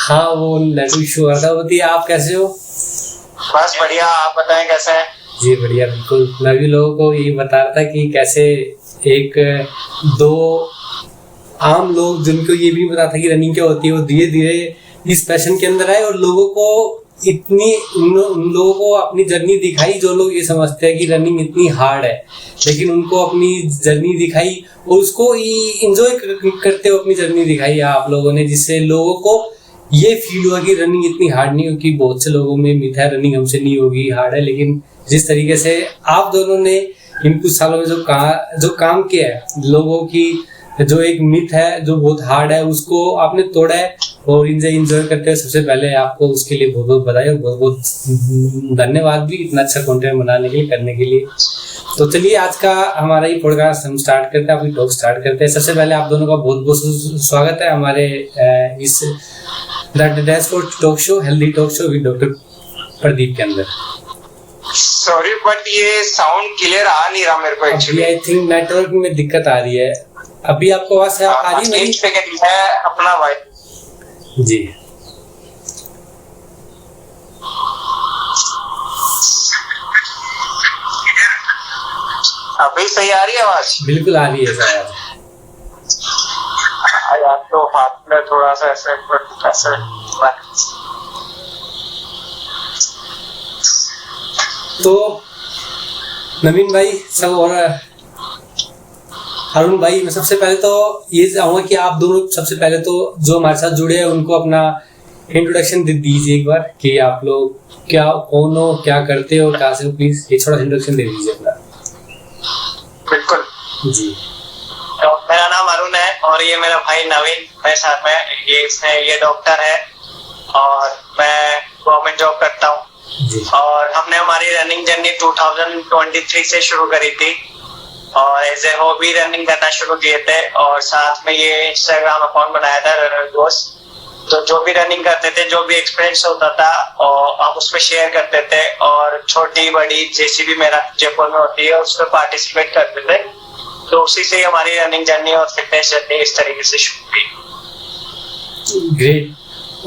हाँ, वो network issue आ रहा था। होती आप कैसे हो? बस बढ़िया, आप बताएं कैसे हैं? जी बढ़िया, बिल्कुल। मैं भी लोगों को यही बता रहा था कि कैसे एक दो आम लोग जिनको ये भी नहीं पता था कि रनिंग क्या होती है, वो धीरे धीरे इस पैशन के अंदर आए और लोगों को उन लोगों को अपनी जर्नी दिखाई। जो लोग ये समझते हैं कि रनिंग इतनी हार्ड है, लेकिन उनको अपनी जर्नी दिखाई और उसको इंजॉय करते हुए अपनी जर्नी दिखाई आप लोगों ने, जिससे लोगों को ये फील हुआ कि रनिंग इतनी हार्ड नहीं होगी। बहुत से लोगों में मिथ है रनिंग हमसे नहीं होगी, हार्ड है, लेकिन जिस तरीके से आप दोनों ने इन कुछ सालों में जो काम किया है, लोगों की जो एक मिथ है जो बहुत हार्ड है उसको आपने तोड़ा है और इंजॉय करते हैं। सबसे पहले आपको उसके लिए बहुत बहुत बधाई और बहुत बहुत धन्यवाद भी, इतना अच्छा कंटेंट बनाने के लिए, करने के लिए। तो चलिए आज का हमारा ये पॉडकास्ट हम स्टार्ट करते हैं, अपनी टॉक स्टार्ट करते हैं। सबसे पहले आप दोनों का बहुत बहुत स्वागत है हमारे इस the dashboard talk show, healthy talk show with doctor Pradeep के अंदर। सॉरी बट ये साउंड क्लियर आ नहीं रहा मेरे को एक्चुअली। आई थिंक नेटवर्क में दिक्कत आ रही है। अभी आपको आवाज आ रही है मेरी? एक सेकंड, मैं अपना भाई जी अभी सही आ रही है आवाज? बिल्कुल आ रही है सर आवाज। यार तो हाथ में थोड़ा सा ऐसे तो नवीन भाई सब और अरुण भाई, मैं सबसे पहले तो ये चाहूंगा कि आप दोनों सबसे पहले तो जो हमारे साथ जुड़े हैं उनको अपना इंट्रोडक्शन दीजिए एक बार, कि आप लोग क्या कौन हो, क्या करते हो, कहाँ से हो, प्लीज ये थोड़ा इंट्रोडक्शन दे दीजिए अपना। बिल्कुल जी। तो मेरा नाम अरुण है और ये मेरा भाई नवीन मेरे साथ में, ये डॉक्टर है और मैं गवर्नमेंट जॉब करता हूँ। और हमने हमारी रनिंग जर्नी 2023 से शुरू करी थी और एज ए हॉबी रनिंग करना शुरू किए थे और साथ में ये इंस्टाग्राम अकाउंट बनाया था रनर दोस्त। तो जो भी रनिंग करते थे, जो भी एक्सपीरियंस होता था और हम उसमें शेयर करते थे और छोटी बड़ी जैसी भी मेरा जयपुर में होती है उसमें पार्टिसिपेट करते थे। तो उसी से हमारी रनिंग जर्नी और फिटनेस जर्नी इस तरीके से शुरू हुई। ग्रेट।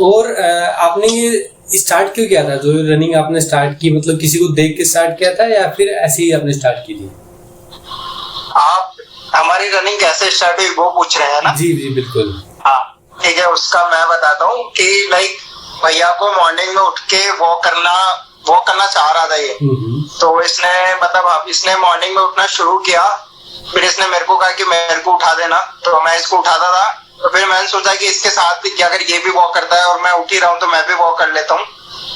और आपने ये स्टार्ट क्यों किया था? जो रनिंग आपने स्टार्ट की, मतलब किसी को देख के स्टार्ट किया था या फिर ऐसे ही आपने स्टार्ट की थी? आप हमारी रनिंग कैसे स्टार्ट हुई वो पूछ रहे हैं ना? जी जी बिल्कुल। हाँ ठीक है, उसका मैं बताता हूँ कि लाइक भैया को मॉर्निंग में उठ के वॉक करना चाह रहा था ये। तो इसने मॉर्निंग में उठना शुरू किया। फिर इसने मेरे को कहा कि मेरे को उठा देना, तो मैं इसको उठाता था। तो फिर मैंने सोचा कि इसके साथ भी अगर ये भी वॉक करता है और मैं उठ ही रहा हूँ तो मैं भी वॉक कर लेता हूँ।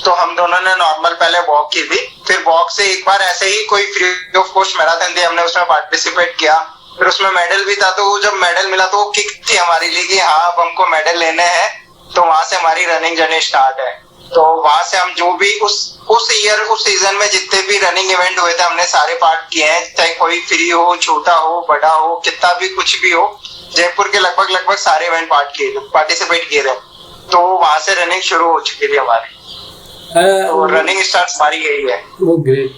तो हम दोनों ने नॉर्मल पहले वॉक की थी, फिर वॉक से एक बार ऐसे ही कोई फ्री ऑफ कॉस्ट मैराथन थी, हमने उसमें पार्टिसिपेट किया। फिर उसमें मेडल भी था, तो जब मेडल मिला तो वो किक थी हमारे लिए कि हाँ अब हमको मेडल लेने हैं। तो वहां से हमारी रनिंग जर्नी स्टार्ट है। तो वहां से हम जो भी उस सीजन में जितने भी रनिंग इवेंट हुए थे हमने सारे पार्ट किए हैं, चाहे कोई फ्री हो, छोटा हो, बड़ा हो, कितना भी कुछ भी हो। जयपुर के लगभग सारे इवेंट पार्टिसिपेट किए थे। तो वहां से रनिंग शुरू हो चुकी थी हमारी। तो रनिंग स्टार्ट हमारी यही है। वो ग्रेट।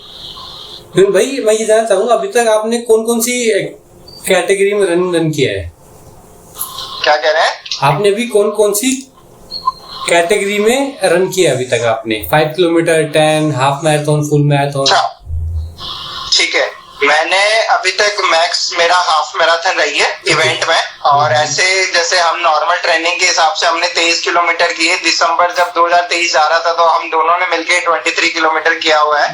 भाई मैं ये जानना चाहूंगा, अभी तक आपने कौन कौन सी कैटेगरी में रन किया है? क्या कह रहे हैं? आपने अभी कौन कौन सी कैटेगरी में रन किया अभी तक आपने? 5 kilometre, 10, half marathon, full marathon? ठीक है, मैंने अभी तक मैक्स मेरा हाफ मैराथन रही है इवेंट में। और ऐसे जैसे हम नॉर्मल ट्रेनिंग के हिसाब से हमने 23 किलोमीटर किए। दिसंबर जब 2023 जा रहा था तो हम दोनों ने मिलकर 23 किलोमीटर किया हुआ है।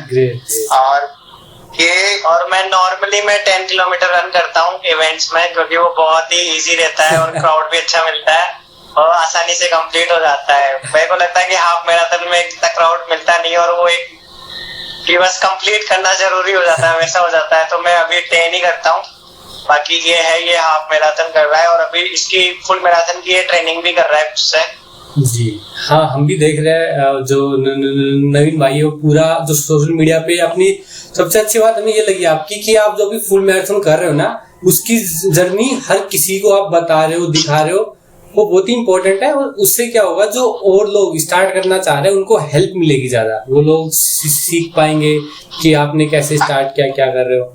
और मैं नॉर्मली 10 किलोमीटर रन करता हूँ इवेंट्स में, क्योंकि वो बहुत ही इजी रहता है और क्राउड भी अच्छा मिलता है और आसानी से कंप्लीट हो जाता है। मेरे को लगता है कि हाफ मैराथन में इतना क्राउड मिलता नहीं और वो एक बस कंप्लीट करना जरूरी हो जाता है, वैसा हो जाता है। तो मैं अभी 10 ही करता हूँ। बाकी ये हाफ मैराथन कर रहा है और अभी इसकी फुल मैराथन की ट्रेनिंग भी कर रहा है उससे। जी हाँ, हम भी देख रहे हैं जो नवीन भाई है पूरा जो सोशल मीडिया पे अपनी सबसे अच्छी बात हमें ये लगी आपकी कि आप जो भी फुल मैराथन कर रहे हो ना, उसकी जर्नी हर किसी को आप बता रहे हो, दिखा रहे हो, वो बहुत ही इंपॉर्टेंट है। और उससे क्या होगा, जो और लोग स्टार्ट करना चाह रहे हैं उनको हेल्प मिलेगी ज्यादा। वो लोग सीख पाएंगे कि आपने कैसे स्टार्ट किया, क्या कर रहे हो।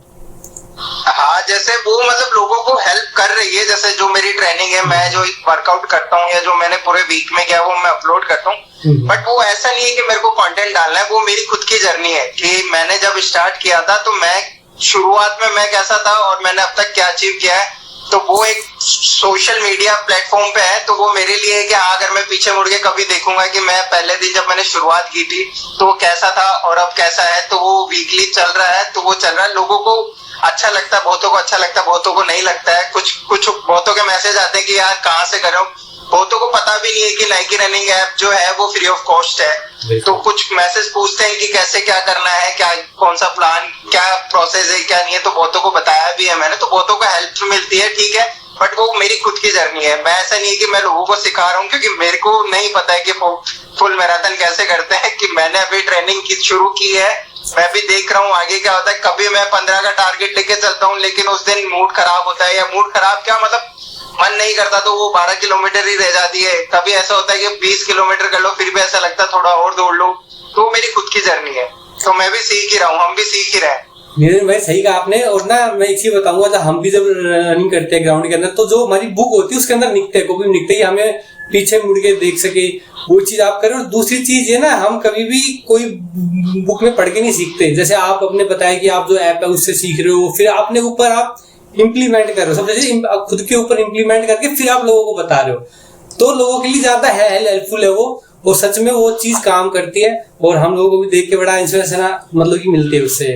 हाँ, जैसे वो मतलब लोगों को हेल्प कर रही है, जैसे जो मेरी ट्रेनिंग है, मैं जो वर्कआउट करता हूँ या जो मैंने पूरे वीक में किया वो मैं अपलोड करता हूँ। बट वो ऐसा नहीं है कि मेरे को कंटेंट डालना है, वो मेरी खुद की जर्नी है कि मैंने जब स्टार्ट किया था तो मैं शुरुआत में मैं कैसा था और मैंने अब तक क्या अचीव किया है, तो वो एक सोशल मीडिया प्लेटफॉर्म पे है। तो वो मेरे लिए कि अगर मैं पीछे मुड़ के कभी देखूंगा कि मैं पहले दिन जब मैंने शुरुआत की थी तो वो कैसा था और अब कैसा है, तो वो वीकली चल रहा है, तो वो चल रहा है। लोगों को अच्छा लगता है, बहुतों को अच्छा लगता है, बहुतों को नहीं लगता है। कुछ बहुतों के मैसेज आते हैं कि यार कहाँ से कर रहे हो, बहुतों को पता भी नहीं है कि नाइकी रनिंग ऐप जो है वो फ्री ऑफ कॉस्ट है। तो कुछ मैसेज पूछते हैं कि कैसे क्या करना है, क्या कौन सा प्लान, क्या प्रोसेस है, क्या नहीं है, तो बहुतों को बताया भी है मैंने, तो बहुतों को हेल्प मिलती है, ठीक है। बट वो मेरी खुद की जर्नी है, मैं ऐसा नहीं है कि मैं लोगों को सिखा रहा हूँ, क्योंकि मेरे को नहीं पता है कि फुल मैराथन कैसे करते हैं, कि मैंने अभी ट्रेनिंग शुरू की है, मैं भी देख रहा हूँ आगे क्या होता है। कभी मैं 15 का टारगेट लेके चलता हूँ, लेकिन उस दिन मूड खराब होता है, या मूड खराब क्या मतलब मन नहीं करता, तो वो 12 किलोमीटर ही रह जाती है। कभी ऐसा होता है कि 20 किलोमीटर कर लो, फिर भी ऐसा लगता है थोड़ा और दौड़ लो। तो मेरी खुद की जर्नी है, तो मैं भी सीख ही रहा हूँ, हम भी सीख ही रहे हैं। नितिन भाई सही कहा आपने। और ना मैं एक चीज बताऊंगा, जब हम भी जब रनिंग करते हैं ग्राउंड के अंदर, तो जो हमारी बुक होती है उसके अंदर लिखते हैं, कॉपी में लिखते हैं, हमें पीछे मुड़ के देख सके, वो चीज आप करें। और दूसरी चीज ये ना, हम कभी भी कोई बुक में पढ़ के नहीं सीखते। जैसे आप अपने बताया कि आप जो ऐप है उससे सीख रहे हो, फिर आपने ऊपर आप इम्प्लीमेंट कर रहे हो, सब जैसे खुद के ऊपर इम्प्लीमेंट करके फिर आप लोगों को बता रहे हो, तो लोगों के लिए ज्यादा हेल्पफुल है वो सच में वो चीज काम करती है। और हम लोगों को भी देख के बड़ा इंस्पिरेशन मतलब की मिलती है उससे।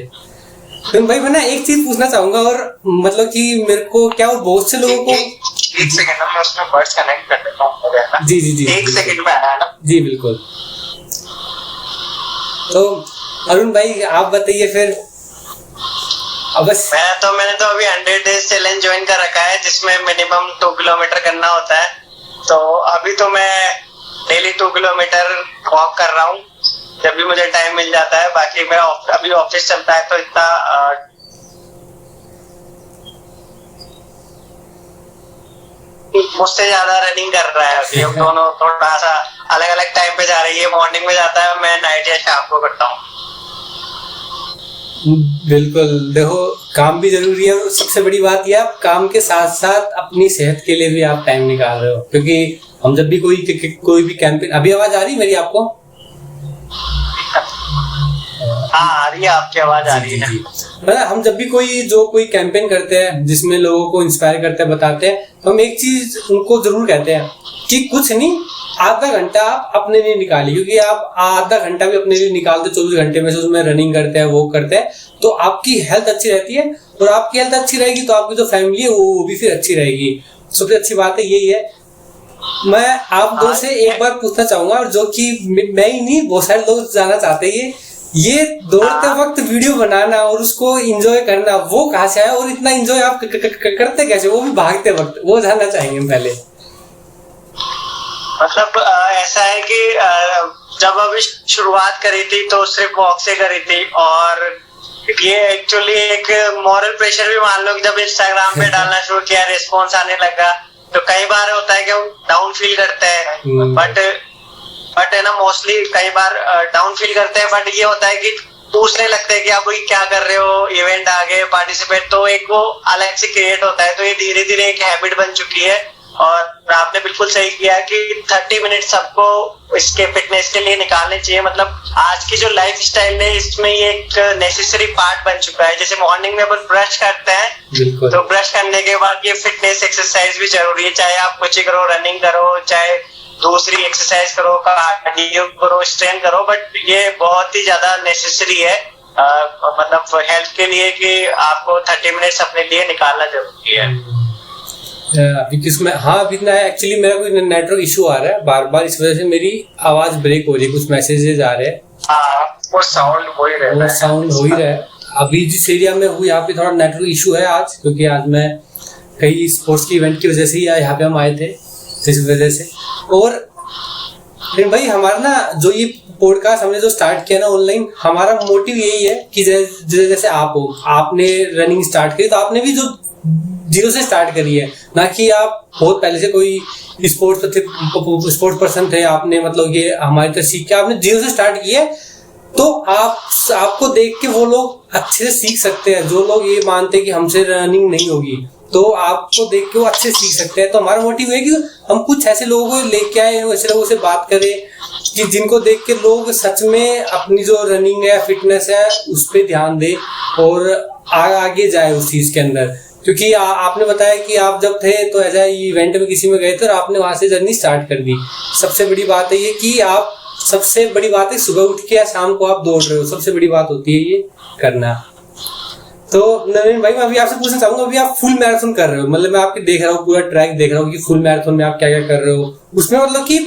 तो भाई मैं ना एक चीज पूछना चाहूंगा, और मतलब कि मेरे को क्या, और बहुत से लोगों को एक सेकंड मैं उसमें बर्ड्स कनेक्ट कर देता हूँ। जी जी जी, एक सेकंड में आना ना। जी बिल्कुल। तो अरुण भाई आप बताइए फिर। बस मैंने तो अभी 100 डेज चैलेंज ज्वाइन कर रखा है, जिसमें मिनिमम 2 किलोमीटर करना होता है। तो अभी तो मैं डेली 2 किलोमीटर वॉक कर रहा हूँ जब भी मुझे टाइम मिल जाता है। बाकी मेरा अभी ऑफिस चलता है, तो इतना मुझसे ज्यादा रनिंग कर रहा है अभी। हम दोनों थोड़ा सा अलग अलग टाइम पे जा रही है, मॉर्निंग में जाता है, मैं नाइट या शाम को करता हूँ। बिल्कुल, देखो काम भी जरूरी है, और सबसे बड़ी बात यह आप काम के साथ साथ अपनी सेहत के लिए भी आप टाइम निकाल रहे हो। क्योंकि हम जब भी कोई भी कैंपेन, अभी आवाज आ रही है मेरी आपको? हाँ आ रही है, आपकी आवाज आ रही है। हम जब भी कोई कैंपेन करते हैं जिसमें लोगों को इंस्पायर करते हैं, बताते हैं, तो हम एक चीज उनको जरूर कहते हैं कि कुछ नहीं, आधा घंटा आप अपने लिए निकालिए। क्योंकि आप आधा घंटा भी अपने लिए निकालते 24 घंटे में से, उसमें रनिंग करते हैं, वो करते हैं, तो आपकी हेल्थ अच्छी रहती है। और आपकी हेल्थ अच्छी रहेगी तो आपकी जो फैमिली है वो भी फिर अच्छी रहेगी। सबसे अच्छी बात है यही है। मैं आप दो से एक बार पूछना चाहूंगा, और जो कि मैं ही नहीं, बहुत सारे लोग जानना चाहते हैं, ये दौड़ते वक्त वीडियो बनाना और उसको एंजॉय करना, वो कहाँ से आया, और इतना एंजॉय आप करते कैसे, वो भी भागते वक्त, वो जानना चाहेंगे पहले। मतलब ऐसा है कि जब अभी शुरुआत करी थी तो सिर्फ वॉक से करी थी, और ये एक्चुअली एक मॉरल प्रेशर भी मान लो कि जब इंस्टाग्राम पे डालना शुरू किया, रिस्पॉन्स आने लगा, तो कई बार होता है कि हम डाउन फील करते हैं। बट है ना, मोस्टली कई बार डाउन फील करते हैं, बट ये होता है कि पूछने लगते हैं कि आप क्या कर रहे हो, इवेंट आ गए, पार्टिसिपेट, तो एक वो अलग से क्रिएट होता है। तो ये धीरे धीरे एक हैबिट बन चुकी है। और आपने बिल्कुल सही किया कि 30 मिनट सबको इसके फिटनेस के लिए निकालने चाहिए। मतलब आज की जो लाइफ स्टाइल है इसमें ये एक नेसेसरी पार्ट बन चुका है। जैसे मॉर्निंग में अपन ब्रश करते हैं, तो ब्रश करने के बाद ये फिटनेस एक्सरसाइज भी जरूरी है। चाहे आप कुछ करो, रनिंग करो, चाहे दूसरी एक्सरसाइज करो, कार्डियो करो, स्ट्रेन करो, बट ये बहुत ही ज्यादा नेसेसरी है मतलब हेल्थ के लिए, कि आपको 30 मिनट्स अपने लिए निकालना जरूरी है। किसमें हाँ अभी ना एक्चुअली मेरा कोई नेटवर्क इशू आ रहा है बार बार, इस वजह से मेरी आवाज ब्रेक हो रही है, कुछ मैसेजेस आ रहे हैं। वो साउंड हो ही रहा है। अभी जिस एरिया में हूँ यहाँ पे थोड़ा नेटवर्क इशू है आज, क्योंकि आज मैं कई स्पोर्ट्स की इवेंट की वजह से ही यहाँ पे हम आए थे, इस वजह से। और फिर भाई हमारा ना जो ये पॉडकास्ट हमने जो स्टार्ट किया ना ऑनलाइन, हमारा मोटिव यही है कि जैसे आप हो, आपने रनिंग स्टार्ट की तो आपने भी जो जीरो से स्टार्ट करी है, ना कि आप बहुत पहले से कोई स्पोर्ट्स पर्सन थे, आपने मतलब ये हमारी तरह सीख के आपने जीरो से स्टार्ट किया। तो आपको देख के वो लोग अच्छे से सीख सकते हैं। जो लोग ये मानते हैं कि हमसे रनिंग नहीं होगी, तो आपको देख के वो अच्छे सीख सकते हैं। तो हमारा मोटिव है कि हम कुछ ऐसे लोगों को लेके आए, ऐसे लोगों से बात करें कि जिनको देख के लोग सच में अपनी जो रनिंग है, फिटनेस है, उस पर ध्यान दे और आगे जाए उस चीज के अंदर। क्योंकि आपने बताया कि आप जब थे तो ऐसा इवेंट में किसी में गए थे और आपने वहां से जर्नी स्टार्ट कर दी। सबसे बड़ी बात है ये कि आप, सबसे बड़ी बात है सुबह उठ के या शाम को आप दौड़ रहे हो, सबसे बड़ी बात होती है ये करना। तो नवीन भाई, मैं अभी आपसे पूछना चाहूंगा, अभी आप फुल मैराथन कर रहे हो, मतलब मैं आपके देख रहा हूँ, पूरा ट्रैक देख रहा हूँ कि फुल मैराथन में आप क्या क्या कर रहे हो। उसमें मतलब कि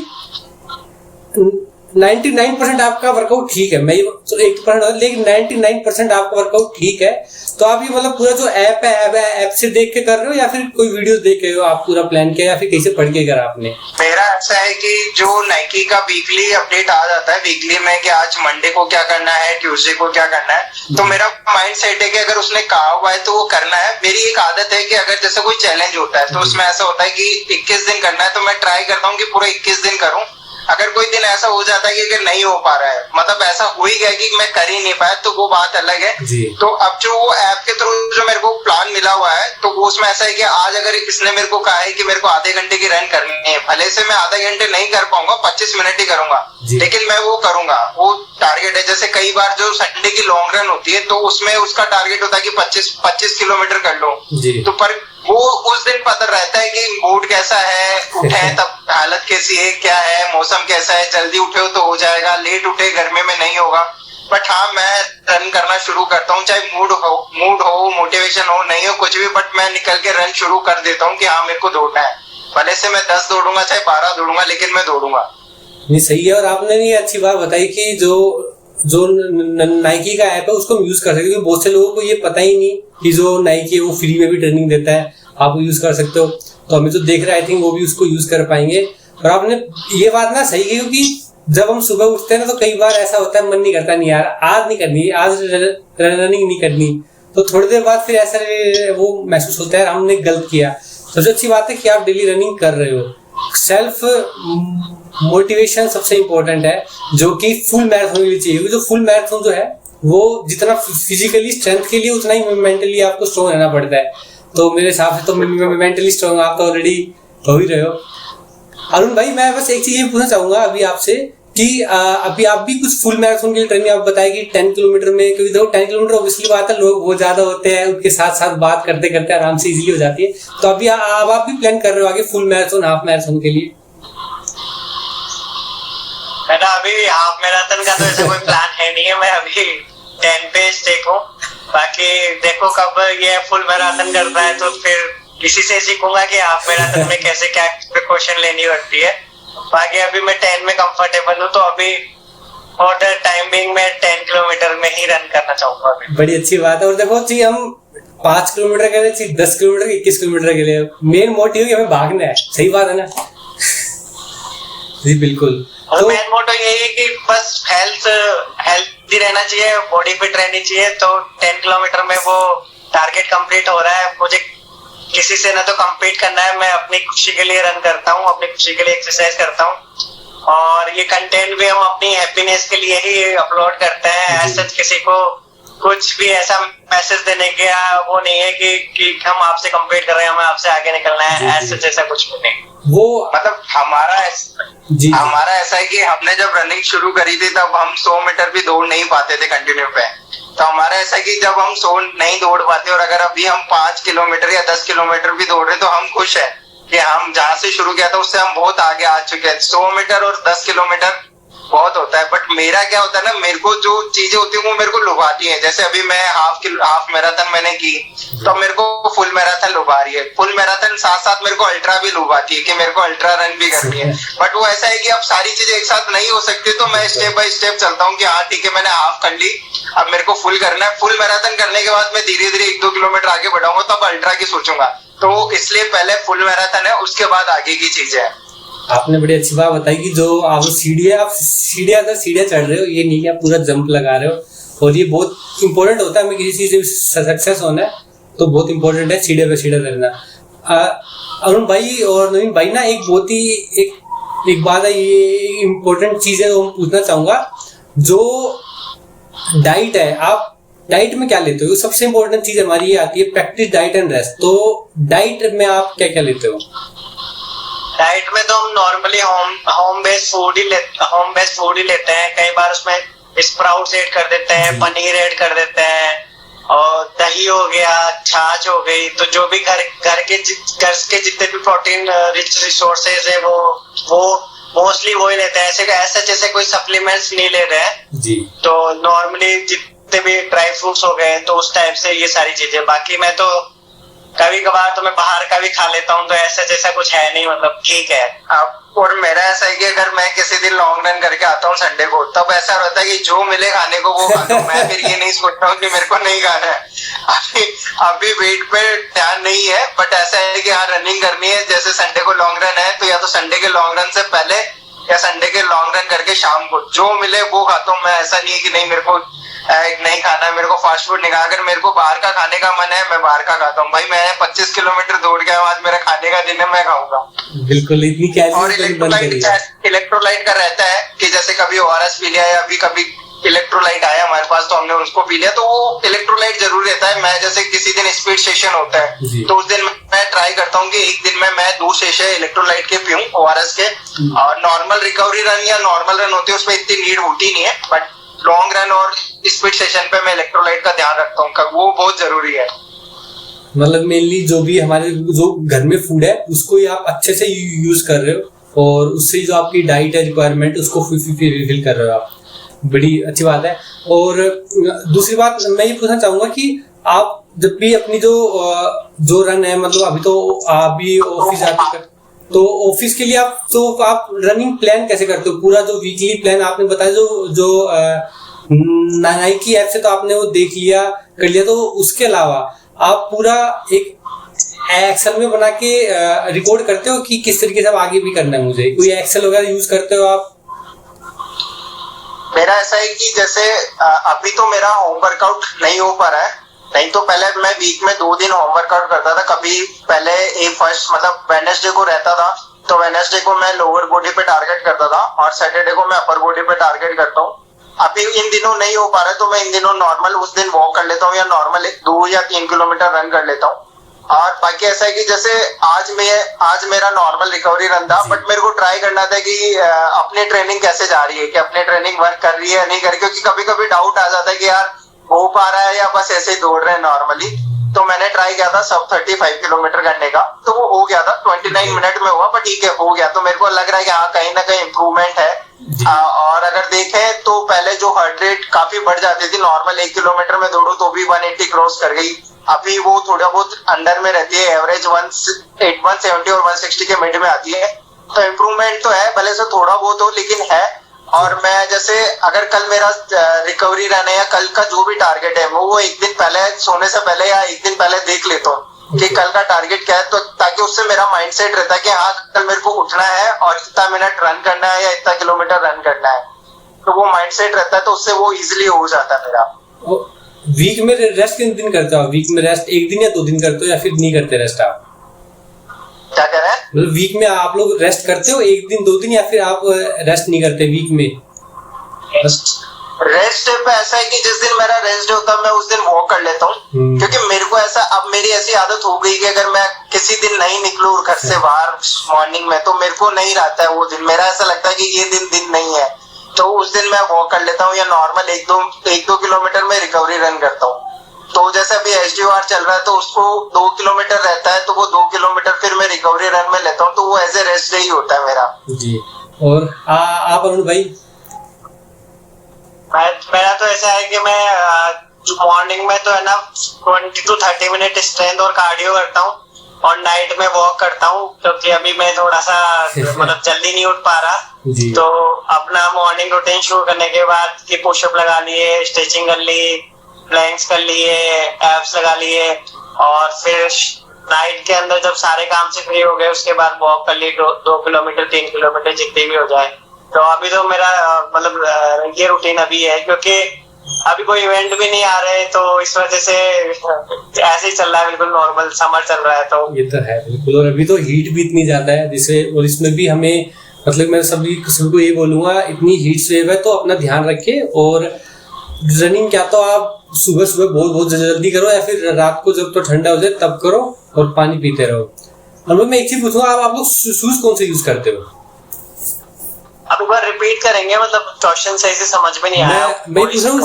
99% आपका वर्कआउट ठीक है, मैं ये तो 1%, लेकिन 99% आपका वर्कआउट ठीक है। तो आप ये मतलब पूरा जो ऐप है, ऐप से देख के कर रहे हो या फिर कोई वीडियो देख के हो आप पूरा प्लान किया, या फिर कहीं से पढ़ के करा आपने? मेरा ऐसा है कि जो नाइकी का वीकली अपडेट आ जाता है वीकली में कि आज मंडे को क्या करना है, ट्यूसडे को क्या करना है, तो मेरा माइंड सेट है कि अगर उसने कहा हुआ है तो वो करना है। मेरी एक आदत है कि अगर जैसे कोई चैलेंज होता है तो उसमें ऐसा होता है कि 21 दिन करना है, तो मैं ट्राई करता हूँ कि पूरा 21 दिन करूँ। अगर कोई दिन ऐसा हो जाता है कि अगर नहीं हो पा रहा है, मतलब ऐसा हो ही गया कि मैं कर ही नहीं पाया, तो वो बात अलग है। तो अब जो वो ऐप के थ्रू जो मेरे को प्लान मिला हुआ है, तो वो उसमें ऐसा है कि आज अगर इसने मेरे को कहा है कि मेरे को आधे घंटे की रन करनी है, भले से मैं आधे घंटे नहीं कर पाऊंगा, 25 मिनट ही करूंगा, लेकिन मैं वो करूंगा। वो टारगेट है। जैसे कई बार जो संडे की लॉन्ग रन होती है तो उसमें उसका टारगेट होता है कि 25 किलोमीटर कर लो, तो पर वो उस दिन पता रहता है कि मूड कैसा है, उठे तब हालत कैसी है, क्या है, मौसम कैसा है, जल्दी उठे हो तो हो जाएगा, लेट उठे गर्मी में नहीं होगा। बट हाँ, मैं रन करना शुरू करता हूँ, चाहे मूड हो, मोटिवेशन हो, नहीं हो, कुछ भी, बट मैं निकल के रन शुरू कर देता हूँ कि हाँ मेरे को दौड़ना है। भले से मैं 10 दौड़ूंगा, चाहे 12 दौड़ूंगा, लेकिन मैं दौड़ूंगा। नहीं, सही है। और आपने ये अच्छी बात बताई कि जो नाइकी का ऐप है उसको हम यूज कर सकते हैं, क्योंकि बहुत से लोगों को ये पता ही नहीं कि जो नाइकी है वो फ्री में भी ट्रेनिंग देता है, आप यूज कर सकते हो। तो हमें जो देख रहे हैं, आई थिंक वो भी उसको यूज कर पाएंगे। और आपने ये बात ना सही की, क्योंकि जब हम सुबह उठते हैं ना तो कई बार ऐसा होता है, मन नहीं करता, नहीं यार आज नहीं करनी, आज रनिंग नहीं करनी, तो थोड़ी देर बाद फिर ऐसा वो महसूस होता है हमने गलत किया। सबसे अच्छी बात है कि आप डेली रनिंग कर रहे हो। सेल्फ मोटिवेशन सबसे इंपॉर्टेंट है, जो कि फुल मैराथन के लिए चाहिए। क्योंकि जो फुल मैराथन जो है वो जितना फिजिकली स्ट्रेंथ के लिए उतना ही मेंटली आपको स्ट्रॉन्ग रहना पड़ता है। तो मेरे हिसाब से तो मेंटली स्ट्रॉन्ग आप तो ऑलरेडी हो ही रहे हो। अरुण भाई, मैं बस एक चीज ये पूछना चाहूंगा अभी आपसे कि अभी आप भी कुछ फुल मैराथन के लिए ट्रेनिंग आप बताए कि 10 किलोमीटर में, क्योंकि देखो 10 किलोमीटर ऑब्वियसली बात है, लोग बहुत ज्यादा होते हैं, उनके साथ साथ बात करते करते आराम से इजीली हो जाती है। तो अभी आप भी प्लान कर रहे हो आगे फुल मैराथन, हाफ मैराथन के लिए? ना अभी हाफ मैराथन का तो ऐसा कोई प्लान है नहीं है, मैं अभी 10 पे स्टिक हूँ। बाकी देखो कब ये फुल मैराथन करता है तो फिर इसी से सीखूंगा कि हाफ मैराथन में कैसे क्या प्रिकॉशन लेनी होती है। बाकी अभी मैं 10 में कंफर्टेबल हूँ, तो अभी फॉर द टाइमिंग में 10 किलोमीटर में ही रन करना चाहूंगा अभी। बड़ी अच्छी बात है। और देखो जी, हम 5 किलोमीटर के लिए, 10 किलोमीटर, 21 किलोमीटर के लिए मेन मोटिव है हमें भागना है। सही बात है ना? जी बिल्कुल। तो मेन मोटो यही है कि बस हेल्थी रहना चाहिए, बॉडी फिट रहनी चाहिए। तो 10 किलोमीटर में वो टारगेट कंप्लीट हो रहा है, मुझे किसी से ना तो कम्पीट करना है, मैं अपनी खुशी के लिए रन करता हूँ, अपनी खुशी के लिए एक्सरसाइज करता हूँ। और ये कंटेंट भी हम अपनी हैप्पीनेस के लिए ही अपलोड करते हैं। ऐसा किसी को कुछ भी ऐसा मैसेज देने का वो नहीं है कि हम आपसे कम्पीट कर रहे हैं, हमें आपसे आगे निकलना है, ऐसा जैसा कुछ भी नहीं। वो मतलब हमारा ऐसा है कि हमने जब रनिंग शुरू करी थी तब हम 100 मीटर भी दौड़ नहीं पाते थे कंटिन्यू पे। तो हमारा ऐसा है कि जब हम 100 नहीं दौड़ पाते और अगर अभी हम 5 किलोमीटर या 10 किलोमीटर भी दौड़ रहे तो हम खुश हैं कि हम जहाँ से शुरू किया था उससे हम बहुत आगे आ चुके हैं। 100 मीटर और 10 किलोमीटर बहुत होता है, बट मेरा क्या होता है ना, मेरे को जो चीजें होती है वो मेरे को लुभाती है। जैसे अभी मैं हाफ मैराथन मैंने की तो मेरे को फुल मैराथन लुभा रही है। फुल मैराथन साथ साथ मेरे को अल्ट्रा भी लुभाती है कि मेरे को अल्ट्रा रन भी करनी है। बट वो ऐसा है कि अब सारी चीजें एक साथ नहीं हो सकती, तो मैं स्टेप बाय स्टेप चलता हूँ कि हाँ ठीक है, मैंने हाफ कर ली, अब मेरे को फुल करना है। फुल मैराथन करने के बाद मैं धीरे धीरे 1-2 किलोमीटर आगे बढ़ाऊंगा, तो अब अल्ट्रा की सोचूंगा। तो इसलिए पहले फुल मैराथन है, उसके बाद आगे की चीजें है। आपने बड़ी अच्छी बात बताई कि जो आप सीढ़ियाँ चढ़ रहे हो, ये नहीं कि आप पूरा जंप लगा रहे हो। और ये बहुत इंपॉर्टेंट होता है, हमें किसी चीज से सक्सेस होना है तो बहुत इंपॉर्टेंट है सीढ़िया पे सीढ़िया चढ़ना। अरुण भाई और नवीन भाई ना, एक बहुत ही एक बात है, ये इम्पोर्टेंट चीज है, वो मैं पूछना चाहूंगा। जो डाइट है, आप डाइट में क्या लेते हो? सबसे इंपॉर्टेंट चीज हमारी ये आती है प्रैक्टिस, डाइट एंड रेस्ट। तो डाइट में आप क्या क्या लेते हो? डाइट में तो हम नॉर्मली होम बेस्ड फूड ही लेते हैं। कई बार उसमें स्प्राउट्स ऐड कर देते हैं, पनीर ऐड कर देते हैं, और दही हो गया, छाछ हो गई। तो जो भी घर के जितने भी प्रोटीन रिच रिसोर्सेज है वो मोस्टली वही लेते हैं। ऐसे जैसे कोई सप्लीमेंट्स नहीं ले रहे हैं जी। तो नॉर्मली जितने भी ड्राई फ्रूट्स हो गए तो उस टाइप से ये सारी चीजें। बाकी मैं तो कभी कभार तो मैं बाहर का भी खा लेता हूँ, तो ऐसा जैसा कुछ है नहीं, मतलब ठीक है। अब और मेरा ऐसा है कि अगर मैं किसी दिन लॉन्ग रन करके आता हूँ संडे को, तब ऐसा रहता है कि जो मिले खाने को वो खाता हूँ। मैं फिर ये नहीं सोचता हूँ कि मेरे को नहीं खाना है। अभी वेट पे ध्यान नहीं है, बट ऐसा है कि हाँ रनिंग करनी है। जैसे संडे को लॉन्ग रन है तो या तो संडे के लॉन्ग रन से पहले या संडे के लॉन्ग रन करके शाम को जो मिले वो खाता हूँ मैं। ऐसा नहीं है कि नहीं मेरे को नहीं खाना है, मेरे को फास्ट फूड नहीं खाना। अगर मेरे को बाहर का खाने का मन है मैं बाहर का खाता हूँ। भाई मैं 25 किलोमीटर दौड़ गया, आज मेरा खाने का दिन है, मैं खाऊंगा। बिल्कुल, इतनी कैलोरी। और इलेक्ट्रोलाइट का रहता है कि जैसे कभी ORS पी लिया या कभी इलेक्ट्रोलाइट आया हमारे पास तो हमने उसको पी लिया, तो वो इलेक्ट्रोलाइट जरूर रहता है। मैं जैसे किसी दिन स्पीड सेशन होता है तो उस दिन मैं ट्राई करता हूँ कि एक दिन में मैं 2 शीशे इलेक्ट्रोलाइट के पीऊं, ORS के। और नॉर्मल रिकवरी रन या नॉर्मल रन होती है उसमें इतनी नीड होती नहीं है, बट लॉन्ग रन और स्पीड सेशन पे मैं इलेक्ट्रोलाइट का ध्यान रखता हूँ, वो बहुत जरूरी है। मतलब मेनली जो भी हमारे जो घर में फूड है उसको ही आप अच्छे से यूज कर रहे हो, और उससे जो आपकी डाइट है रिक्वायरमेंट उसको फुलफिल कर रहे हो आप। बड़ी अच्छी बात है। और दूसरी बात मैं ये पूछना चाहूंगा कि आप जब भी अपनी जो रन है, मतलब अभी तो आप भी ऑफिस जाते हैं, तो ऑफिस के लिए आप रनिंग प्लान कैसे करते हो? पूरा जो वीकली प्लान आपने बताया, जो नाइकी ऐप से तो आपने वो देख लिया कर लिया, तो उसके अलावा आप पूरा एक एक्सेल में बना के रिकॉर्ड करते हो कि किस तरीके से अब आगे भी करना है मुझे? कोई एक्सेल वगैरह यूज करते हो आप? मेरा ऐसा है कि जैसे अभी तो मेरा होम वर्कआउट नहीं हो पा रहा है, नहीं तो पहले मैं वीक में 2 दिन होम वर्कआउट करता था। कभी पहले एक फर्स्ट मतलब वेडनेसडे को रहता था, तो वेडनेसडे को मैं लोअर बॉडी पे टारगेट करता था और सैटरडे को मैं अपर बॉडी पे टारगेट करता हूँ। अभी इन दिनों नहीं हो पा रहा है तो मैं इन दिनों नॉर्मल उस दिन वॉक कर लेता हूँ या नॉर्मल 2 या 3 किलोमीटर रन कर लेता हूँ। और बाकी ऐसा है कि जैसे आज मेरा नॉर्मल रिकवरी रन था, बट मेरे को ट्राई करना था कि अपनी ट्रेनिंग कैसे जा रही है, कि अपनी ट्रेनिंग वर्क कर रही है या नहीं कर रही, क्योंकि कभी कभी डाउट आ जाता है कि यार हो पा रहा है या बस ऐसे ही दौड़ रहे हैं नॉर्मली। तो मैंने ट्राई किया था सब 35 किलोमीटर करने का, तो वो हो गया था 29 मिनट में हुआ, पर ठीक है हो गया। तो मेरे को लग रहा है कि हाँ कहीं ना कहीं इम्प्रूवमेंट है। और अगर देखें तो पहले जो हार्ट रेट काफी बढ़ जाती थी, नॉर्मल 1 किलोमीटर में दौड़ो तो भी 180 क्रॉस कर गई, अभी वो थोड़ा बहुत अंडर में रहती है, एवरेज 170 और 160 के मिड में आती है। तो इम्प्रूवमेंट तो है, भले से थोड़ा बहुत हो लेकिन है। और मैं जैसे अगर कल मेरा रिकवरी रन है या कल का जो भी टारगेट है वो एक दिन पहले सोने से पहले या एक दिन पहले देख लेता हूँ कि कल का टारगेट क्या है, तो ताकि उससे मेरा माइंडसेट रहता है कि हाँ कल मेरे को उठना है और इतना मिनट रन करना है या इतना किलोमीटर रन करना है, तो वो माइंडसेट रहता है, तो उससे वो इजिली हो जाता है मेरा। वीक में रेस्ट कितने दिन करते हो? वीक में रेस्ट 1 दिन या 2 दिन करते हो या फिर नहीं करते रेस्ट आप? क्या कह रहे हैं? मतलब वीक में आप लोग रेस्ट करते हो 1 दिन 2 दिन, या फिर आप रेस्ट नहीं करते वीक में? रेस्ट डे पे ऐसा है कि जिस दिन मेरा रेस्ट डे होता है मैं उस दिन वॉक कर लेता हूँ, क्योंकि मेरे को ऐसा अब मेरी ऐसी आदत हो गई कि अगर मैं किसी दिन नहीं निकलूं घर से बाहर मॉर्निंग में तो मेरे को नहीं रहता है वो दिन, मेरा ऐसा लगता है कि ये दिन नहीं है, तो उस दिन मैं वॉक कर लेता हूँ या नॉर्मल 1-2 किलोमीटर में रिकवरी रन करता हूँ। तो जैसे अभी SDOR चल रहा है तो उसको 2 किलोमीटर रहता है, तो वो 2 किलोमीटर फिर मैं रिकवरी रन में लेता हूँ, तो वो एज ए रेस्ट डे ही होता है मेरा जी। और आप अरुण भाई? मेरा तो ऐसा है कि मैं मॉर्निंग में तो है ना 20 to 30 मिनट स्ट्रेंथ और कार्डियो करता हूँ और नाइट में वॉक करता हूँ, क्योंकि अभी मैं थोड़ा सा मतलब जल्दी नहीं उठ पा रहा, तो अपना मॉर्निंग रूटीन शुरू करने के बाद की पुशअप लगा लिए, स्ट्रेचिंग कर ली, प्लैंक्स कर लिए, एब्स लगा लिए, और फिर नाइट के अंदर जब सारे काम से फ्री हो गए उसके बाद वॉक कर ली 2 किलोमीटर 3 किलोमीटर जितनी भी हो जाए। तो अभी तो मेरा मतलब ये रूटीन अभी है, क्योंकि अभी कोई इवेंट भी नहीं आ रहे, तो इस वजह से ऐसे ही चल रहा है, बिल्कुल नॉर्मल समर चल रहा है। तो ये तो है बिल्कुल, और अभी तो हीट भी इतनी ज्यादा है जिसे, और इसमें भी हमें मतलब मैं सभी को ये बोलूंगा इतनी हीट वेव है तो अपना ध्यान रखे और रनिंग क्या तो आप सुबह सुबह बहुत बहुत जल्दी करो या फिर रात को जब तो ठंडा हो जाए तब करो और पानी पीते रहो। और मैं एक चीज पूछूंगा, आप लोग शूज कौन से यूज करते हो? अब एक बार रिपीट करेंगे, मतलब क्वेश्चन सही से समझ में नहीं आया। मैं पूछ रहा हूँ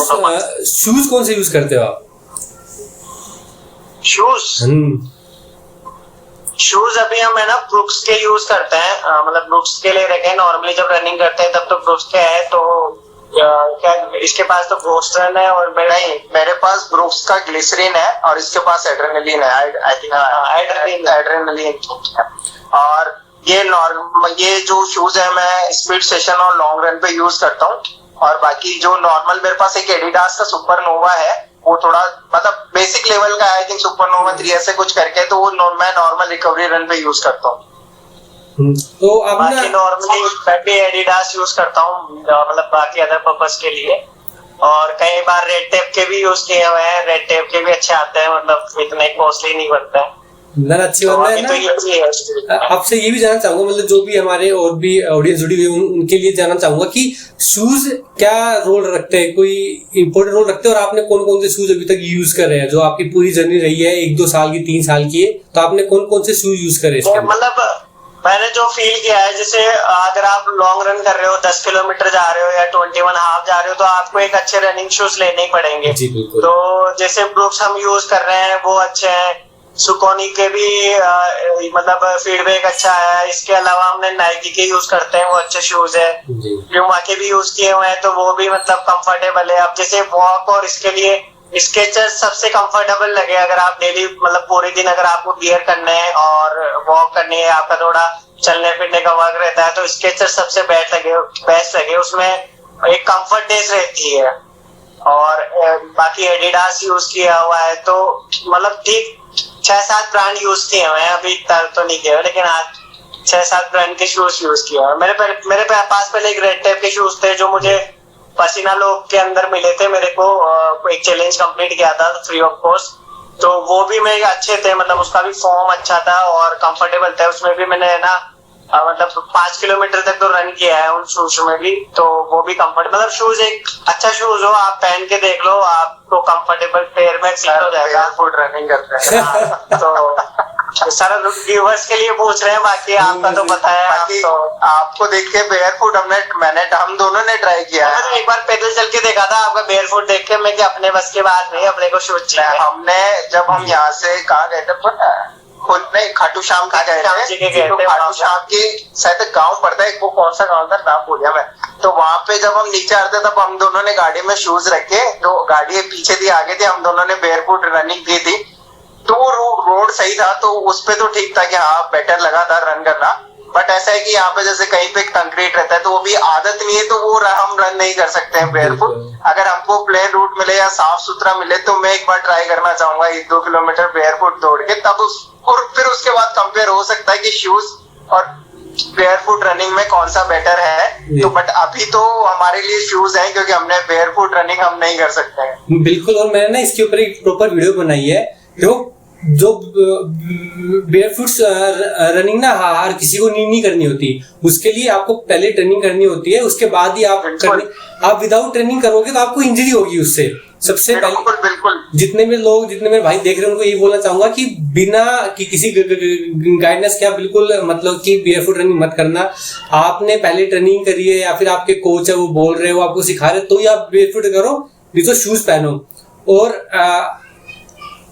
शूज कौन से यूज करते हो आप? शूज अभी हम है ना ब्रुक्स के यूज करते हैं, मतलब ब्रुक्स के ले रखे हैं। नॉर्मली जब रनिंग करते हैं तब तो ब्रुक्स के है, तो क्या इसके पास तो ग्रोस्टन है और मेरे पास ब्रुक्स का ग्लिसरीन है और इसके पास एड्रेनलिन है। I think adrenaline. और ये जो शूज है मैं स्पीड सेशन और लॉन्ग रन पे यूज करता हूँ। और बाकी जो नॉर्मल मेरे पास एक एडिडास का सुपरनोवा है, वो थोड़ा मतलब बेसिक लेवल का, आई थिंक सुपरनोवा 3 ऐसे कुछ करके, तो वो मैं नॉर्मल रिकवरी रन पे यूज करता हूँ। तो बाकी नॉर्मली मैं भी एडिडास यूज करता हूँ, मतलब बाकी अदर पर्पस के लिए। और कई बार रेड टेप के भी यूज किए हुए हैं, रेड टेप के भी अच्छे आते हैं, मतलब इतने कॉस्टली नहीं बनता है। अच्छी बात है ना। आपसे ये भी जानना चाहूंगा, मतलब जो भी हमारे और भी ऑडियंस जुड़ी हुई उनके लिए जानना चाहूंगा कि शूज क्या रोल रखते हैं, कोई इम्पोर्टेंट रोल रखते हैं? और आपने कौन कौन से शूज अभी तक यूज कर रहे हैं? जो आपकी पूरी जर्नी रही है 1-2 साल की, 3 साल की है, तो आपने कौन कौन से शूज यूज करे? मतलब मैंने जो फील किया है, जैसे अगर आप लॉन्ग रन कर रहे हो, 10 किलोमीटर जा रहे हो या 21 हाफ जा रहे हो, तो आपको एक अच्छे रनिंग शूज लेने ही पड़ेंगे। जी बिल्कुल। तो जैसे ब्रुक्स हम यूज कर रहे हैं वो अच्छे हैं, सुकोनी के भी मतलब फीडबैक अच्छा है। इसके अलावा हमने नाइकी के यूज करते हैं, वो अच्छे शूज है। प्यूमा के भी यूज किए हुए हैं, तो वो भी मतलब कंफर्टेबल है। अब जैसे वॉक और इसके लिए स्केचर्स सबसे कंफर्टेबल लगे, अगर आप डेली मतलब पूरे दिन अगर आपको गियर करने हैं और वॉक करनी है, आपका थोड़ा चलने फिरने का वर्क रहता है, तो स्केचर्स सबसे बेस्ट लगे। उसमें एक कंफर्टनेस रहती है। और बाकी एडिडास यूज किया हुआ है, तो मतलब ठीक 6-7 ब्रांड यूज किए हुए हैं, अभी तक तो नहीं किए, लेकिन आज 6-7 ब्रांड के शूज यूज किए हुए हैं। मेरे पास पहले एक रेड टेप के शूज थे, जो मुझे पसीना लोग के अंदर मिले थे। मेरे को एक चैलेंज कंप्लीट किया था फ्री ऑफ कॉस्ट, तो वो भी मेरे अच्छे थे, मतलब उसका भी फॉर्म अच्छा था और कंफर्टेबल था। उसमें भी मैंने ना मतलब 5 किलोमीटर तक तो रन किया है उन शूज में भी, तो वो भी कंफर्ट, मतलब शूज एक अच्छा शूज हो, आप पहन के देख लो, आपको कंफर्टेबल पैर में सेट हो जाएगा। फुट रनिंग करते हैं तो सारा व्यूअर्स के लिए पूछ रहे हैं, बाकी आपका तो पता है। आपको देख के बेयरफुट हम दोनों ने ट्राई किया है। एक बार पैदल चल के देखा था, आपका बेयरफुट देख के मैं कि अपने बस के बात नहीं, अपने को शूज चाहिए। हमने जब हम यहाँ से कहाँ गए थे, खाटू श्याम का गए थे, तो खाटू श्याम के शायद गांव पड़ता है, वो कौन सा गांव था नाम भूल गया मैं। तो वहां पे जब हम नीचे आते तब हम दोनों ने गाड़ी में शूज रखे, तो गाड़ी पीछे थी आगे थी, हम दोनों ने बेयरफुट रनिंग की थी। तो वो रोड सही था, तो उस पे तो ठीक था कि हाँ बेटर लगा था रन करना। बट ऐसा है कि यहाँ पे जैसे कहीं पे कंक्रीट रहता है, तो वो भी आदत नहीं है, तो वो हम रन नहीं कर सकते हैं बेयरफुट। अगर हमको प्लेन रूट मिले या साफ सुथरा मिले, तो मैं एक बार ट्राई करना चाहूंगा 1-2 किलोमीटर बेयरफुट दौड़ के, तब और फिर उसके बाद कंपेयर हो सकता है कि शूज और बेयरफुट रनिंग में कौन सा बेटर है। तो बट अभी तो हमारे लिए शूज है, क्योंकि हमने बेयरफुट रनिंग हम नहीं कर सकते हैं। बिल्कुल। और मैंने ना इसके ऊपर एक प्रॉपर वीडियो बनाई है। जो बेयरफुट रनिंग ना हर किसी को नहीं करनी होती, उसके लिए आपको पहले ट्रेनिंग करनी होती है, उसके बाद ही आप विदाउट ट्रेनिंग करोगे तो आपको इंजरी होगी उससे। सबसे पहले बिल्कुल जितने मेरे भाई देख रहे हैं उनको ये बोलना चाहूंगा कि बिना कि किसी गाइडेंस के आप बिल्कुल मतलब कि बेयरफुट रनिंग मत करना। आपने पहले ट्रेनिंग करी है या फिर आपके कोच है वो बोल रहे हो, आपको सिखा रहे, तो ही आप बेयरफुट करो, नहीं तो शूज पहनो। और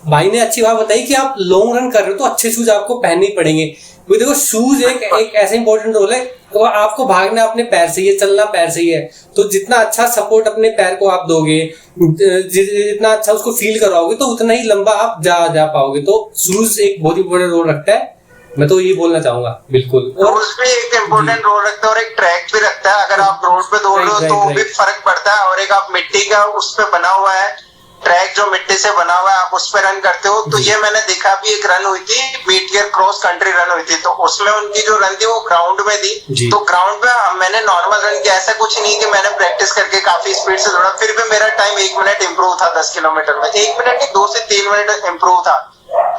भाई ने अच्छी बात बताई कि आप लॉन्ग रन कर रहे हो तो अच्छे शूज आपको पहनने ही पड़ेंगे, क्योंकि देखो शूज एक ऐसा इंपॉर्टेंट रोल है। तो आपको भागना अपने पैर से ही है, चलना पैर से ही है, तो जितना अच्छा सपोर्ट अपने पैर को आप दोगे, जितना अच्छा उसको फील कराओगे, तो उतना ही लंबा आप जा पाओगे। तो शूज एक बहुत इंपॉर्टेंट रोल रखता है, मैं तो ये बोलना चाहूंगा। बिल्कुल। और उसमें एक इम्पोर्टेंट रोल रखता है और एक ट्रैक भी रखता है। अगर आप रोड पे दौड़ रहे हो तो भी फर्क पड़ता है, और एक आप मिट्टी का उस पे बना हुआ है ट्रैक, जो मिट्टी से बना हुआ है, आप उस पे रन करते हो। तो ये मैंने देखा भी, एक रन हुई थी मीटियर क्रॉस कंट्री रन हुई थी, तो उसमें उनकी जो रन थी वो ग्राउंड में थी। तो ग्राउंड पे मैंने नॉर्मल रन किया, ऐसा कुछ नहीं कि मैंने प्रैक्टिस करके काफी स्पीड से दौड़ा, फिर भी मेरा टाइम 1 मिनट इम्प्रूव था 10 किलोमीटर में। 1 मिनट नहीं, 2 से 3 मिनट इम्प्रूव था।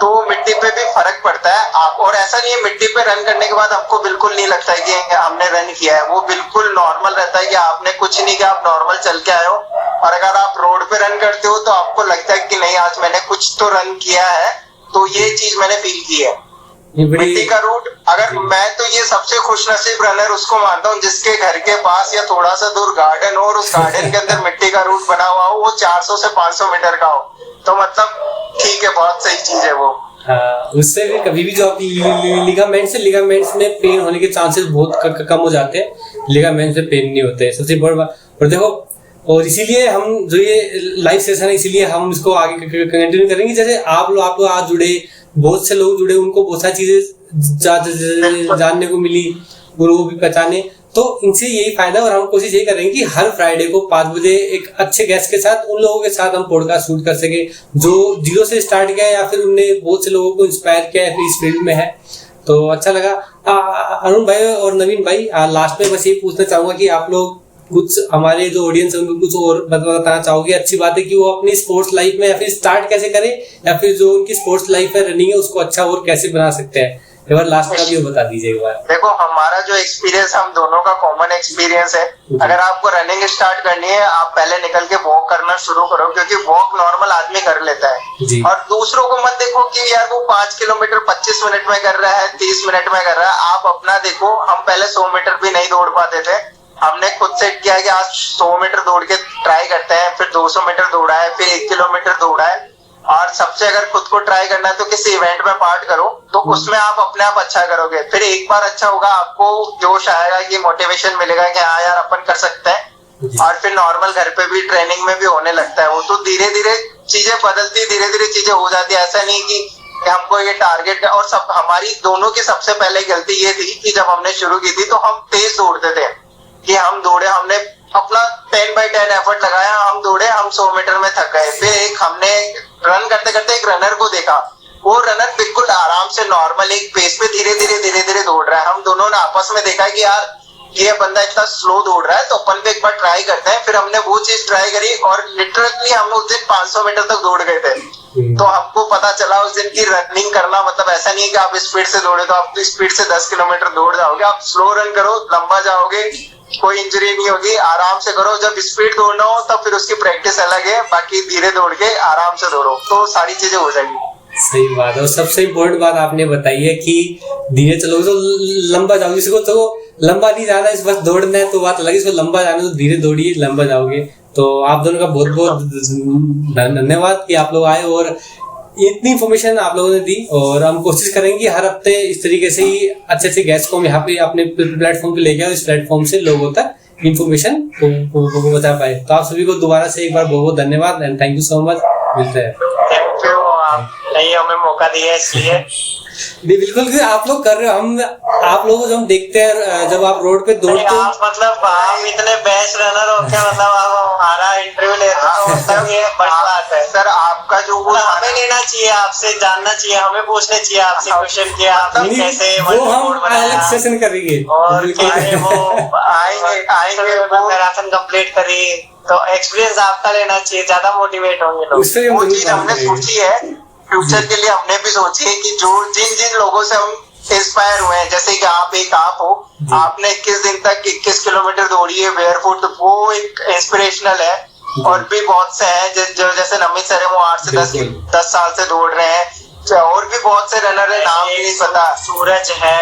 तो मिट्टी पे भी फर्क पड़ता है आप। और ऐसा नहीं है मिट्टी पे रन करने के बाद हमको बिल्कुल नहीं लगता है कि हमने रन किया है, वो बिल्कुल नॉर्मल रहता है कि आपने कुछ नहीं किया, आप नॉर्मल चल के आए हो। और अगर आप रोड पे रन करते हो तो आपको लगता है कि नहीं आज मैंने कुछ तो रन किया है। तो ये चीज मैंने फील की है। मिट्टी का रूट, अगर मैं तो ये सबसे खुशनसीब रनर उसको मानता हूँ जिसके घर के पास या थोड़ा सा दूर गार्डन हो और उस गार्डन के अंदर मिट्टी का रूट बना हुआ हो, वो 400 से 500 मीटर का हो, तो मतलब ठीक है, बहुत सही चीज है वो। हाँ, उससे भी कभी भी जो लिगामेंट्स में पेन होने के चांसेस बहुत कम हो जाते हैं। लिगामेंट्स में पेन नहीं होते, सबसे बड़ी बात। और देखो, और इसीलिए हम जो ये लाइव सेशन है, इसीलिए हम इसको आगे कंटिन्यू करेंगे। जैसे आप लोग आज जुड़े, बहुत से लोग जुड़े, उनको बहुत सारी चीजें जानने को मिली, वो भी पहचाने, तो इनसे यही फायदा। और हम कोशिश यही करेंगे कि हर फ्राइडे को 5 बजे एक अच्छे गेस्ट के साथ, उन लोगों के साथ हम पॉडकास्ट शूट कर सके जो जीरो से स्टार्ट किया या फिर उनने बहुत से लोगों को इंस्पायर किया है इस फील्ड में है। तो अच्छा लगा। अरुण भाई और नवीन भाई, लास्ट में बस ये पूछना चाहूंगा कि आप लोग कुछ हमारे जो ऑडियंस है उनको कुछ और बताना चाहोगे? अच्छी बात है कि वो अपनी स्पोर्ट्स लाइफ में या फिर स्टार्ट कैसे करे, या फिर जो उनकी स्पोर्ट्स लाइफ है रनिंग है उसको अच्छा और कैसे बना सकते हैं, एक बार लास्ट में भी बता दीजिए एक बार। देखो, हमारा जो एक्सपीरियंस, हम दोनों का कॉमन एक्सपीरियंस है। अगर आपको रनिंग स्टार्ट करनी है, आप पहले निकल के वॉक करना शुरू करो, क्योंकि वॉक नॉर्मल आदमी कर लेता है। और दूसरों को मत देखो कि यार वो 5 किलोमीटर 25 मिनट में कर रहा है, 30 मिनट में कर रहा है। आप अपना देखो। हम पहले 100 मीटर भी नहीं दौड़ पाते थे, हमने खुद सेट किया कि आज 100 मीटर दौड़ के ट्राई करते हैं, फिर 200 मीटर दौड़ा है, फिर 1 किलोमीटर दौड़ा है। और सबसे अगर खुद को ट्राई करना है तो किसी इवेंट में पार्ट करो, तो उसमें आप अपने आप अच्छा करोगे। फिर एक बार अच्छा होगा, आपको जोश आएगा, ये मोटिवेशन मिलेगा कि हाँ यार अपन कर सकते हैं। और फिर नॉर्मल घर पे भी ट्रेनिंग में भी होने लगता है वो। तो धीरे धीरे चीजें बदलती, धीरे धीरे चीजें हो जाती है। ऐसा नहीं कि हमको ये टारगेट है। और सब हमारी दोनों की सबसे पहले गलती ये थी कि जब हमने शुरू की थी तो हम तेज दौड़ते थे कि हम दौड़े, हमने अपना 10/10 एफर्ट लगाया, हम दौड़े, हम 100 मीटर में थक गए। फिर एक हमने रन करते करते एक रनर को देखा, वो रनर बिल्कुल आराम से नॉर्मल एक पेस पे धीरे धीरे दौड़ रहा है। हम दोनों ने आपस में देखा कि यार ये बंदा इतना स्लो दौड़ रहा है, तो अपन भी एक बार ट्राई करते हैं। फिर हमने वो चीज ट्राई करी और लिटरली हम उस दिन 500 मीटर तक दौड़ गए थे। तो हमको पता चला उस दिन की रनिंग करना मतलब ऐसा नहीं है कि आप स्पीड से दौड़े तो आप स्पीड से 10 किलोमीटर दौड़ जाओगे। आप स्लो रन करो, लंबा जाओगे, कोई इंजरी नहीं होगी। आराम से करो, जब स्पीड दौड़ना हो तब फिर उसकी प्रैक्टिस अलग है, बाकी धीरे दौड़ के आराम से दौड़ो तो सारी चीजें हो जाएंगी। सही बात है। और सबसे इम्पोर्टेंट बात आपने बताई है कि धीरे चलोगे तो लंबा जाओगे। इसको तो लंबा नहीं जाना, इस बस दौड़ना है तो बात अलग, इसको लंबा जाना तो धीरे दौड़िए, लंबा जाओगे। तो आप दोनों का बहुत बहुत धन्यवाद कि आप लोग आए और इतनी इन्फॉर्मेशन आप लोगों ने दी। और हम कोशिश करेंगे हर हफ्ते इस तरीके से ही अच्छे अच्छे गेस्ट को हम यहाँ पे अपने प्लेटफॉर्म पे लेके आए, इस प्लेटफॉर्म से लोगों तक इन्फॉर्मेशन को बता पाए। तो आप सभी को दोबारा से एक बार बहुत बहुत धन्यवाद and thank you so much. मिलते हैं। थैंक यू, नहीं हमें मौका दिया इसलिए। नहीं बिल्कुल, आप लोग कर रहे हो। हम आप लोगों को जब हम देखते हैं जब आप रोड पे दौड़ते हो, मतलब आप इतने बेस्ट रनर हो के मतलब आप हमारा इंटरव्यू ले रहे हो, मतलब ये बड़ी बात है सर। आपका जो हमें लेना चाहिए, आपसे जानना चाहिए, हमें पूछने चाहिए आपसे क्वेश्चन कि आप कैसे वो हम अलग सेशन करेंगे और वो आएंगे मैराथन कंप्लीट करी, तो एक्सपीरियंस आपका लेना चाहिए, ज्यादा मोटिवेट होंगे लोग। वो चीज हमने सोची है फ्यूचर के लिए, हमने भी सोची है कि जो जिन लोगों से हम इंस्पायर हुए हैं, जैसे कि आप हो, आपने 21 दिन तक 21 किलोमीटर दौड़ी है बेयरफुट, वो एक इंस्पिरेशनल है। और भी बहुत से हैं जो जैसे नमित सर है, वो 8 से 10 साल से दौड़ रहे हैं। और भी बहुत से रनर है, नाम भी नहीं पता। सूरज है,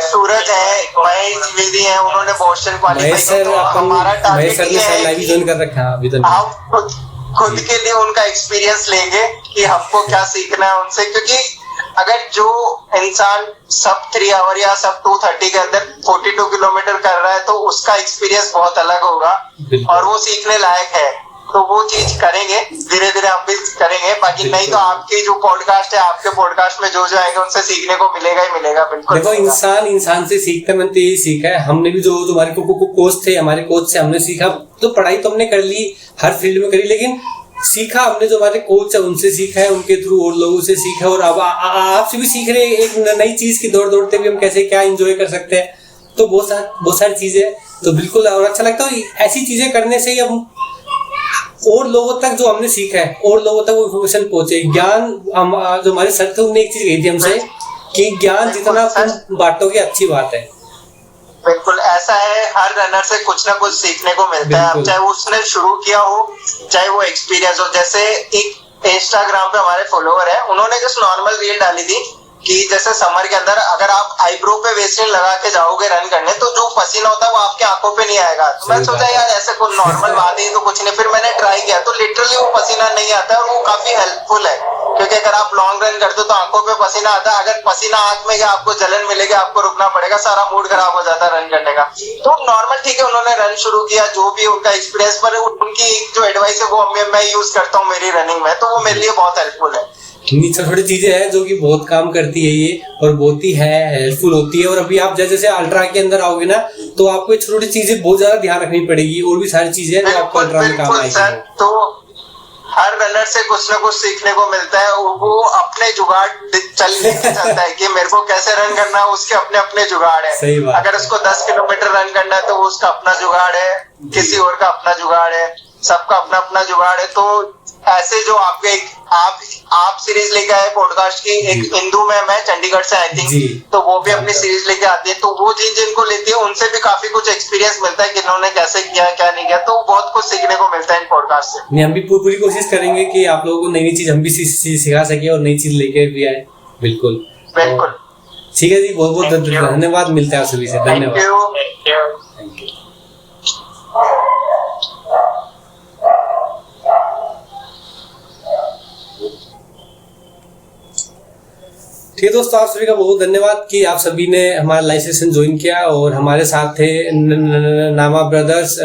सूरज है, महेश द्विवेदी है, उन्होंने बोस्टन क्वालिफाई किया। हमारा टारगेट ये है हम खुद के लिए उनका एक्सपीरियंस लेंगे कि हमको क्या सीखना है उनसे, क्योंकि अगर जो इंसान सब 3 आवर या सब 2:30 के अंदर 42 किलोमीटर कर रहा है तो उसका एक्सपीरियंस बहुत अलग होगा और वो सीखने लायक है। तो वो चीज करेंगे, धीरे धीरे हम भी करेंगे। बाकी नहीं तो आपकी जो पॉडकास्ट है, आपके पॉडकास्ट में जो आएगा उनसे सीखने को मिलेगा ही मिलेगा। बिल्कुल देखो, इंसान से सीखता है। मैंने तो यही सीखा है। हमने भी जो हमारे कोच थे, हमारे कोच से हमने सीखा। तो पढ़ाई तो हमने कर ली, हर फील्ड में करी, लेकिन सीखा हमने जो हमारे कोच है उनसे सीखा है, उनके थ्रू और लोगों से सीखा। और अब आपसे भी सीख रहे हैं एक नई चीज की, दौड़ते भी हम कैसे क्या एंजॉय कर सकते हैं। तो बहुत सारी चीजें, तो बिल्कुल और अच्छा लगता है। ऐसी चीजें करने से ही हम और लोगों तक जो हमने सीखा है और लोगों तक वो इन्फॉर्मेशन पहुंचे। ज्ञान जो हमारे सर थे उन्होंने एक चीज कही थी हमसे कि ज्ञान जितना तुम बांटोगे अच्छी बात है। बिल्कुल ऐसा है, हर रनर से कुछ ना कुछ सीखने को मिलता है, चाहे वो उसने शुरू किया हो, चाहे वो एक्सपीरियंस हो। जैसे एक इंस्टाग्राम पे हमारे फॉलोवर है, उन्होंने जस्ट नॉर्मल रील डाली थी कि जैसे समर के अंदर अगर आप आईब्रो पे वेसलिन लगा के जाओगे रन करने तो जो पसीना होता है वो आपके आंखों पे नहीं आएगा। तो मैं सोचा यार ऐसे कोई नॉर्मल बात है तो कुछ नहीं, फिर मैंने ट्राई किया तो लिटरली वो पसीना नहीं आता है और वो काफी हेल्पफुल है, क्योंकि अगर आप लॉन्ग रन करते हो तो आंखों पे पसीना आता है, अगर पसीना आंख में गया आपको जलन मिलेगी, आपको रुकना पड़ेगा, सारा मूड खराब हो जाता है रन करने का। तो नॉर्मल ठीक है, उन्होंने रन शुरू किया, जो भी उनका एक्सपीरियंस, पर उनकी जो एडवाइस है वो मैं यूज करता हूँ मेरी रनिंग में, तो वो मेरे लिए बहुत हेल्पफुल है। छोटी छोटी चीजें हैं जो कि बहुत काम करती है ये, और बहुत ही हेल्पफुल होती है। और अभी आप जैसे अल्ट्रा के अंदर आओगे ना तो आपको ये छोटी चीजें बहुत ज्यादा ध्यान रखनी पड़ेगी, और भी सारी चीजें हैं जो आपको अल्ट्रा में काम आएगी। तो हर रनर से कुछ ना कुछ सीखने को मिलता है, वो अपने जुगाड़ चलता है कि मेरे को कैसे रन करना है, उसके अपने अपने जुगाड़ है। सही बात। अगर उसको 10 किलोमीटर रन करना है तो उसका अपना जुगाड़ है, किसी और का अपना जुगाड़ है, सबका अपना अपना जुगाड़ है। तो ऐसे जो आपके आप सीरीज लेके आए पॉडकास्ट की, एक हिंदू में मैं चंडीगढ़ से आई थिंक, तो वो भी अपनी सीरीज लेके आती है, तो वो जिनको लेती है उनसे भी काफी कुछ एक्सपीरियंस मिलता है कि इन्होंने कैसे किया क्या नहीं किया, तो बहुत कुछ सीखने को मिलता है इन पॉडकास्ट से। हम भी पूरी कोशिश करेंगे कि आप लोगों को नई नई चीज हम भी सिखा सके और नई चीज लेके भी आए। बिल्कुल बिल्कुल, ठीक है जी, बहुत बहुत धन्यवाद, मिलते हैं आप सभी से, धन्यवाद। ठीक है दोस्तों, आप सभी का बहुत धन्यवाद कि आप सभी ने हमारा लाइव सेशन ज्वाइन किया, और हमारे साथ थे नामा brothers,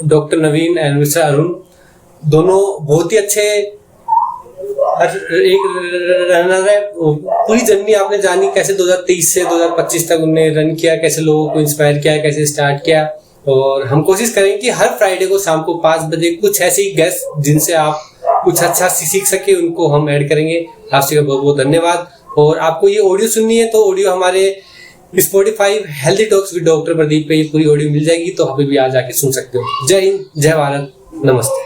doctor Naveen and mister Arun, दोनों बहुत ही अच्छे एक रनर है। पूरी जर्नी आपने जानी कैसे 2023 से 2025 तक उन्होंने रन किया, कैसे लोगों को इंस्पायर किया, कैसे स्टार्ट किया। और हम कोशिश करेंगे कि हर फ्राइडे को शाम को 5 बजे कुछ ऐसी गेस्ट जिनसे आप कुछ अच्छा सीख सके उनको हम ऐड करेंगे। आप सभी का बहुत बहुत धन्यवाद। और आपको ये ऑडियो सुननी है तो ऑडियो हमारे Spotify healthy talks with doctor Pradeep पे ये पूरी ऑडियो मिल जाएगी, तो अभी भी आ जाके सुन सकते हो। जय हिंद, जय भारत, नमस्ते।